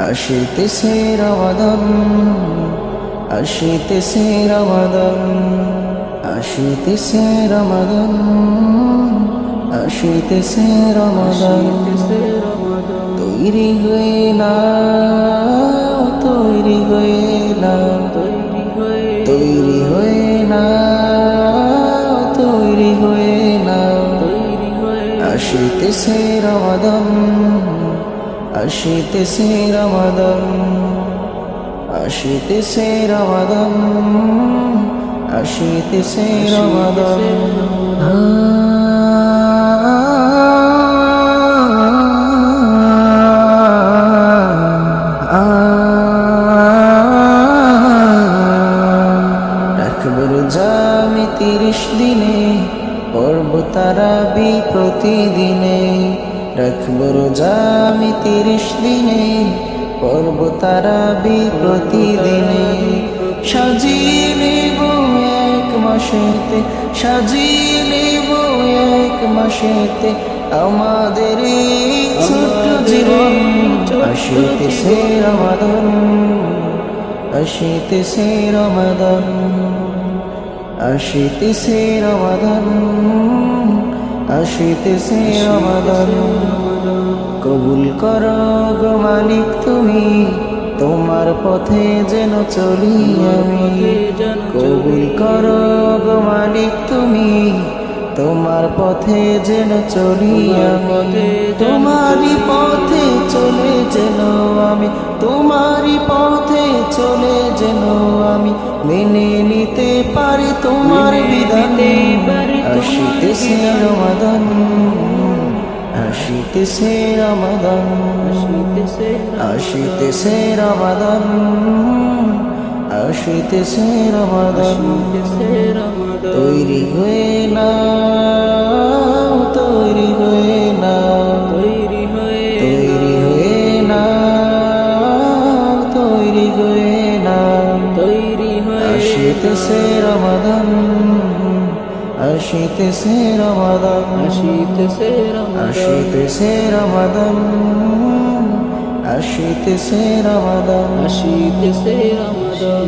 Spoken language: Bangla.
আসিতেছে রমাদান, আসিতেছে রমাদান, আসিতেছে রমাদান, আসিতেছে রমাদান। তৈরি হয়ে না, তৈরি হয়ে না, তৈরি হয়ে না, তৈরি হয়ে না। আসিতেছে রমাদান, আসিতেছে রমাদান, আসিতেছে রমাদান, আসিতেছে রমাদান। রাখব রোজা আমি 30 দিনে, পড়ব তারাবি প্রতিদিনে। রাখব রোজা আমি 30 দিনে, পড়ব তারাবি প্রতিদিনে। সাজিয়ে নেব এক মাসেতে, সাজিয়ে নেব এক মাসেতে আমাদের এই ছোট্ট জীবন। আসিতেছে রমাদান, আসিতেছে রমাদান, আসিতেছে রমাদান, আসিতেছে রমাদান। কবুল করো গো মালিক তুমি, তোমার পথে যেন চলি আমি। কবুল করো গো মালিক তুমি, তোমার পথে যেন চলি আমি। তোমারই পথে চলে যেন আমি, তোমারই পথে চলে যেন আমি মেনে নিতে পারি তোমার বিধান। আসিতেছে রমাদান, আসিতেছে রমাদান, আসিতেছে রমাদান, আসিতেছে রমাদান। তৈরি হয়ে না, তৈরি হয়ে না, তৈরি হয়ে না, তৈরি হয়ে না। আসিতেছে রমাদান, আসিতেছে রমাদান, আসিতেছে রমাদান, আসিতেছে রমাদান, আসিতেছে রমাদান।